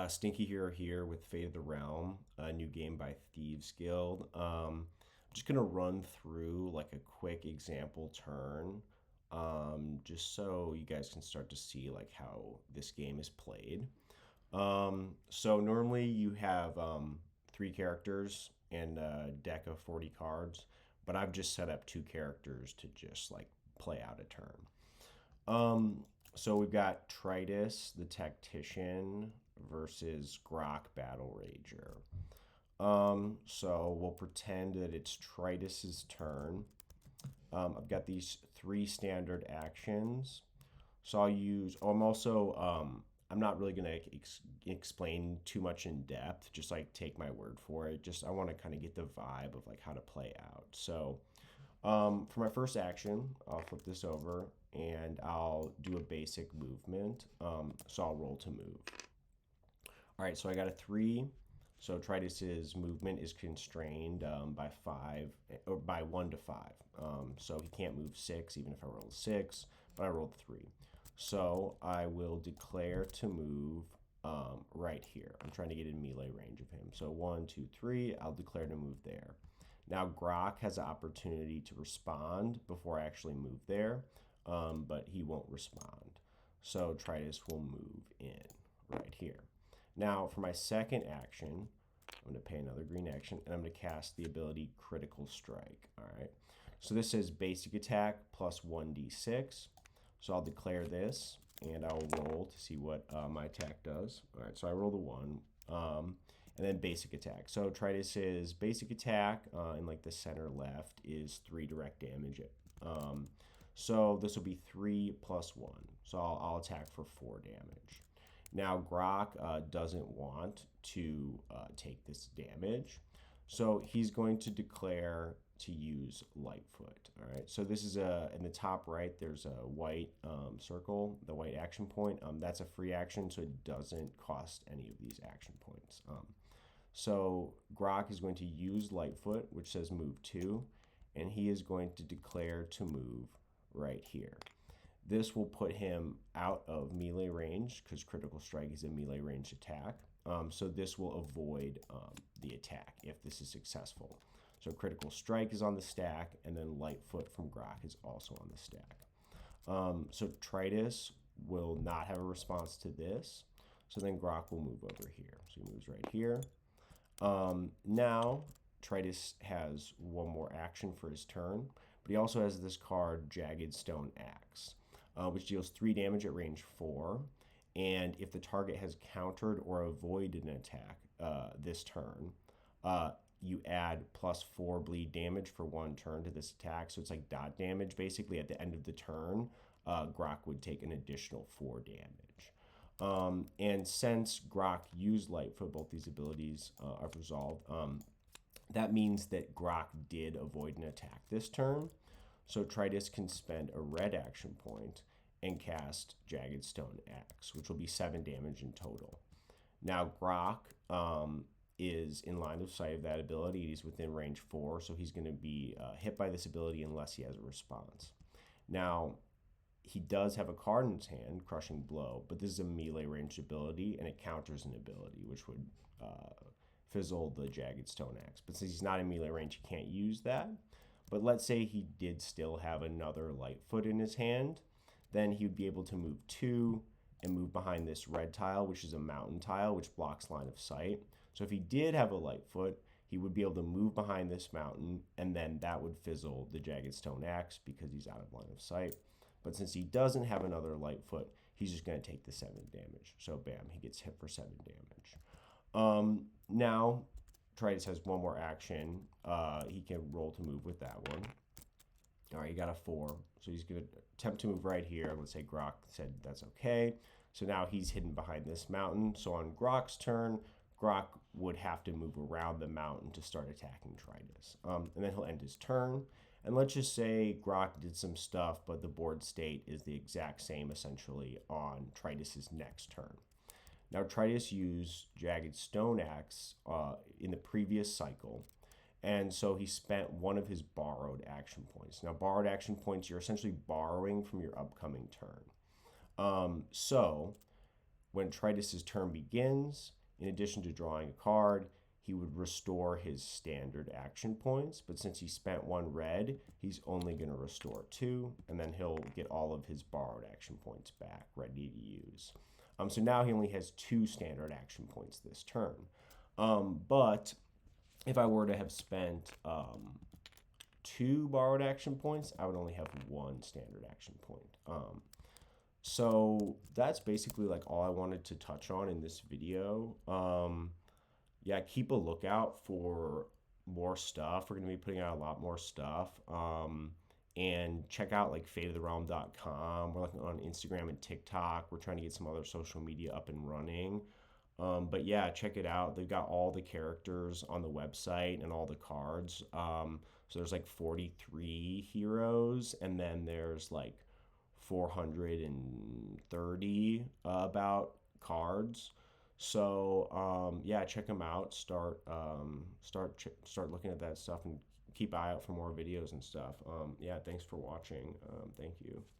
Stinky Hero here with Fate of the Realm, a new game by Thieves Guild. I'm just gonna run through like a quick example turn, just so you guys can start to see like how this game is played. So normally you have three characters and a deck of 40 cards, but I've just set up two characters to just like play out a turn. Um, so we've got Tritus, the Tactician, versus Grok, Battle Rager. So we'll pretend that it's Tritus's turn. I've got these three standard actions. So I'll use. Oh, I'm also. I'm not really gonna explain too much in depth. Just like take my word for it. Just I want to kind of get the vibe of like how to play out. So for my first action, I'll flip this over and I'll do a basic movement. So I'll roll to move. All right, so I got a three. So Tritus's movement is constrained by five or by 1 to 5. So he can't move six, even if I roll a six, but I rolled three. So I will declare to move right here. I'm trying to get in melee range of him. So one, two, three, I'll declare to move there. Now Grok has an opportunity to respond before I actually move there, but he won't respond. So Tritus will move in right here. Now for my second action, I'm going to pay another green action, and I'm going to cast the ability Critical Strike. All right. So this is basic attack plus 1d6. So I'll declare this, and I'll roll to see what my attack does. All right. So I roll the one, and then basic attack. So Tritus's basic attack in like the center left is 3 direct damage. So this will be 3 plus 1. So I'll attack for 4 damage. Now Grok doesn't want to take this damage, so he's going to declare to use Lightfoot. All right. So this is in the top right. There's a white circle, the white action point. That's a free action, so it doesn't cost any of these action points. So Grok is going to use Lightfoot, which says move 2, and he is going to declare to move right here. This will put him out of melee range because Critical Strike is a melee range attack. So this will avoid the attack if this is successful. So Critical Strike is on the stack, and then Lightfoot from Grok is also on the stack. So Tritus will not have a response to this. So then Grok will move over here. So he moves right here. Now Tritus has one more action for his turn, but he also has this card, Jagged Stone Axe, which deals 3 damage at range 4. And if the target has countered or avoided an attack this turn, you add plus 4 bleed damage for 1 turn to this attack. So it's like dot damage. Basically, at the end of the turn, Grok would take an additional 4 damage. And since Grok used Lightfoot, both these abilities are resolved. That means that Grok did avoid an attack this turn. So Tritus can spend a red action point and cast Jagged Stone Axe, which will be 7 damage in total. Now Grok is in line of sight of that ability. He's within range 4, so he's going to be hit by this ability unless he has a response. Now, he does have a card in his hand, Crushing Blow, but this is a melee ranged ability, and it counters an ability, which would fizzle the Jagged Stone Axe. But since he's not in melee range, he can't use that. But let's say he did still have another Lightfoot in his hand, then he would be able to move 2 and move behind this red tile, which is a mountain tile, which blocks line of sight. So if he did have a Lightfoot, he would be able to move behind this mountain, and then that would fizzle the Jagged Stone Axe because he's out of line of sight. But since he doesn't have another Lightfoot, he's just going to take the 7 damage. So bam, he gets hit for 7 damage. Now, Tritus has one more action. He can roll to move with that one. All right, he got a 4. So he's going to attempt to move right here. Let's say Grok said that's okay. So now he's hidden behind this mountain. So on Grok's turn, Grok would have to move around the mountain to start attacking Tritus. And then he'll end his turn. And let's just say Grok did some stuff, but the board state is the exact same essentially on Tritus's next turn. Now Tritus used Jagged Stone Axe in the previous cycle, and so he spent one of his borrowed action points. Now borrowed action points, you're essentially borrowing from your upcoming turn. So when Tritus's turn begins, in addition to drawing a card, he would restore his standard action points. But since he spent 1 red, he's only going to restore 2, and then he'll get all of his borrowed action points back, ready to use. So now he only has 2 standard action points this turn. But if I were to have spent 2 borrowed action points, I would only have 1 standard action point. So that's basically like all I wanted to touch on in this video. Yeah, keep a lookout for more stuff. We're going to be putting out a lot more stuff. And check out like fateoftherealm.com. We're looking on Instagram and TikTok. We're trying to get some other social media up and running. But yeah, check it out. They've got all the characters on the website and all the cards. So there's like 43 heroes, and then there's like 430 about cards. So yeah, check them out. Start looking at that stuff and keep eye out for more videos and stuff. Yeah, thanks for watching. Thank you.